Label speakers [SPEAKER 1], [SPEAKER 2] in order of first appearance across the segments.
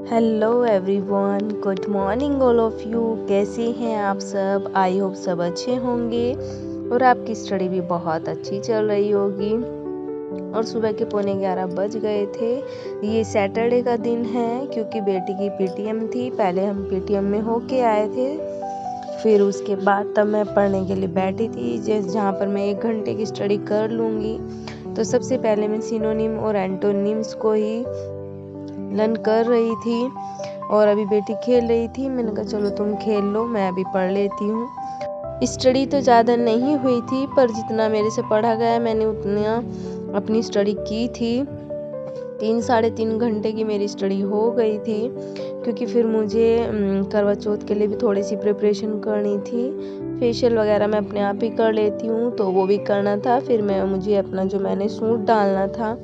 [SPEAKER 1] Hello everyone, good morning all of you. कैसे हैं आप सब? आई होप सब अच्छे होंगे और आपकी स्टडी भी बहुत अच्छी चल रही होगी। और सुबह के 11:15 बज गए थे। ये सैटरडे का दिन है क्योंकि बेटी की पीटीएम थी। पहले हम पीटीएम में होके आए थे, फिर उसके बाद तब मैं पढ़ने के लिए बैठी थी जहाँ पर मैं 1 घंटे की स्टडी कर लूँगी। तो सबसे पहले मैं सिनोनिम और एंटोनिम्स को ही लर्न कर रही थी और अभी बेटी खेल रही थी। मैंने कहा चलो तुम खेल लो, मैं अभी पढ़ लेती हूँ। स्टडी तो ज़्यादा नहीं हुई थी, पर जितना मेरे से पढ़ा गया मैंने उतना अपनी स्टडी की थी। 3-3.5 घंटे की मेरी स्टडी हो गई थी क्योंकि फिर मुझे करवा चौथ के लिए भी थोड़ी सी प्रिपरेशन करनी थी। फेशियल वगैरह मैं अपने आप ही कर लेती हूँ, तो वो भी करना था। फिर मुझे अपना जो मैंने सूट डालना था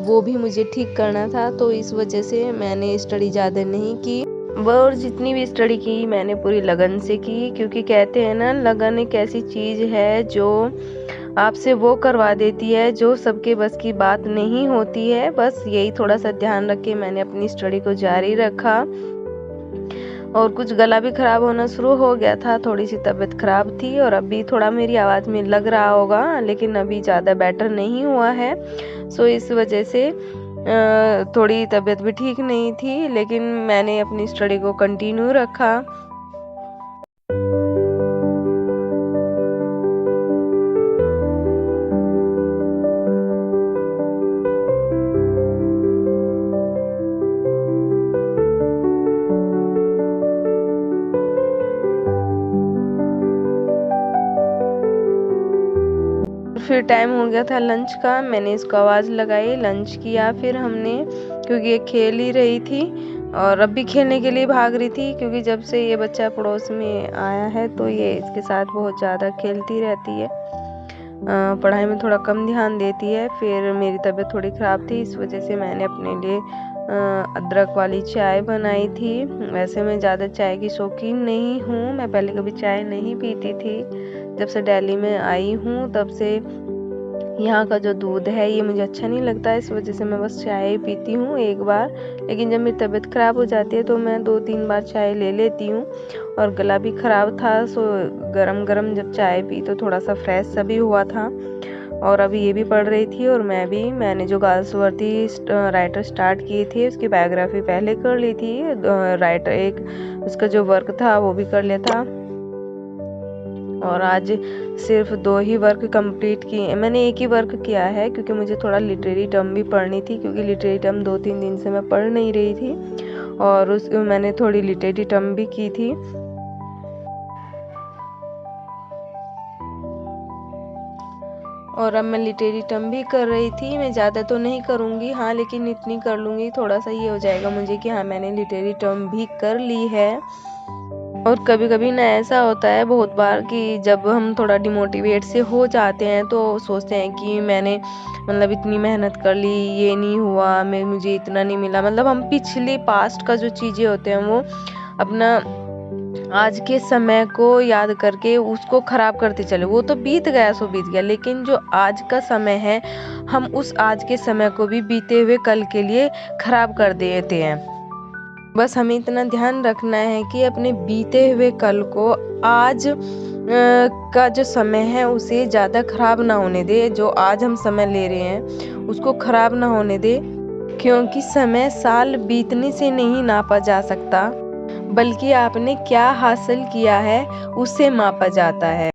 [SPEAKER 1] वो भी मुझे ठीक करना था, तो इस वजह से मैंने स्टडी ज़्यादा नहीं की। और जितनी भी स्टडी की मैंने पूरी लगन से की, क्योंकि कहते हैं ना, लगन एक ऐसी चीज़ है जो आपसे वो करवा देती है जो सबके बस की बात नहीं होती है। बस यही थोड़ा सा ध्यान रख के मैंने अपनी स्टडी को जारी रखा। और कुछ गला भी ख़राब होना शुरू हो गया था, थोड़ी सी तबीयत ख़राब थी और अभी थोड़ा मेरी आवाज़ में लग रहा होगा, लेकिन अभी ज़्यादा बेटर नहीं हुआ है। सो इस वजह से थोड़ी तबीयत भी ठीक नहीं थी, लेकिन मैंने अपनी स्टडी को कंटिन्यू रखा। फिर टाइम हो गया था लंच का। मैंने इसको आवाज़ लगाई, लंच किया फिर हमने, क्योंकि ये खेल ही रही थी और अब भी खेलने के लिए भाग रही थी। क्योंकि जब से ये बच्चा पड़ोस में आया है तो ये इसके साथ बहुत ज़्यादा खेलती रहती है। पढ़ाई में थोड़ा कम ध्यान देती है। फिर मेरी तबीयत थोड़ी ख़राब थी, इस वजह से मैंने अपने लिए अदरक वाली चाय बनाई थी। वैसे मैं ज़्यादा चाय की शौकीन नहीं हूँ, मैं पहले कभी चाय नहीं पीती थी। जब से दिल्ली में आई हूँ तब से यहाँ का जो दूध है ये मुझे अच्छा नहीं लगता, इस वजह से मैं बस चाय ही पीती हूँ एक बार। लेकिन जब मेरी तबीयत ख़राब हो जाती है तो मैं 2-3 बार चाय ले लेती हूँ। और गला भी ख़राब था, सो गरम गरम जब चाय पी तो थोड़ा सा फ्रेश सा भी हुआ था। और अभी ये भी पढ़ रही थी और मैंने जो गाल्सवर्दी राइटर स्टार्ट की थी उसकी बायोग्राफी पहले कर ली थी। राइटर एक उसका जो वर्क था वो भी कर लिया था। और आज सिर्फ 2 ही वर्क कंप्लीट किए। मैंने एक ही वर्क किया है क्योंकि मुझे थोड़ा लिटरेरी टर्म भी पढ़नी थी, क्योंकि लिटरेरी टर्म 2-3 दिन से मैं पढ़ नहीं रही थी और मैंने थोड़ी लिटरेरी टर्म भी की थी। और अब मैं लिटरेरी टर्म भी कर रही थी। मैं ज़्यादा तो नहीं करूँगी, हाँ, लेकिन इतनी कर लूँगी, थोड़ा सा ये हो जाएगा मुझे कि हाँ मैंने लिटरेरी टर्म भी कर ली है। और कभी कभी ना ऐसा होता है बहुत बार कि जब हम थोड़ा डिमोटिवेट से हो जाते हैं तो सोचते हैं कि मैंने मतलब इतनी मेहनत कर ली, ये नहीं हुआ, मुझे इतना नहीं मिला। मतलब हम पिछले पास्ट का जो चीज़ें होते हैं वो अपना आज के समय को याद करके उसको खराब करते चले। वो तो बीत गया सो बीत गया, लेकिन जो आज का समय है हम उस आज के समय को भी बीते हुए कल के लिए खराब कर देते हैं। बस हमें इतना ध्यान रखना है कि अपने बीते हुए कल को आज का जो समय है उसे ज़्यादा खराब ना होने दे। जो आज हम समय ले रहे हैं उसको खराब ना होने दे, क्योंकि समय साल बीतने से नहीं नापा जा सकता, बल्कि आपने क्या हासिल किया है उससे मापा जाता है।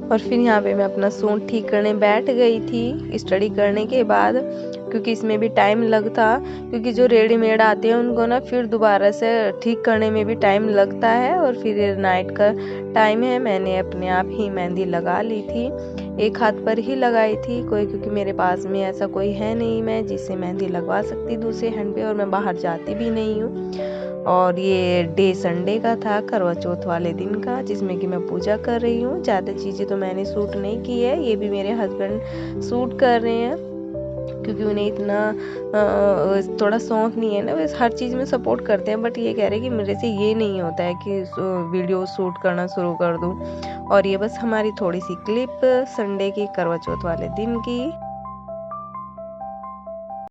[SPEAKER 1] और फिर यहाँ पे मैं अपना सूट ठीक करने बैठ गई थी स्टडी करने के बाद, क्योंकि इसमें भी टाइम लगता, क्योंकि जो रेडीमेड आते हैं उनको ना फिर दोबारा से ठीक करने में भी टाइम लगता है। और फिर नाइट का टाइम है, मैंने अपने आप ही मेहंदी लगा ली थी, एक हाथ पर ही लगाई थी क्योंकि मेरे पास में ऐसा कोई है नहीं मैं जिससे मेहंदी लगवा सकती दूसरे हैंड पे, और मैं बाहर जाती भी नहीं हूँ। और ये डे संडे का था, करवा चौथ वाले दिन का, जिसमें कि मैं पूजा कर रही हूँ। ज़्यादा चीज़ें तो मैंने शूट नहीं की है, ये भी मेरे हस्बैंड शूट कर रहे हैं, क्योंकि उन्हें इतना थोड़ा शौक नहीं है ना, वे हर चीज़ में सपोर्ट करते हैं, बट ये कह रहे हैं कि मेरे से ये नहीं होता है कि वीडियो शूट करना शुरू कर दूँ। और ये बस हमारी थोड़ी सी क्लिप संडे की करवा चौथ वाले दिन की।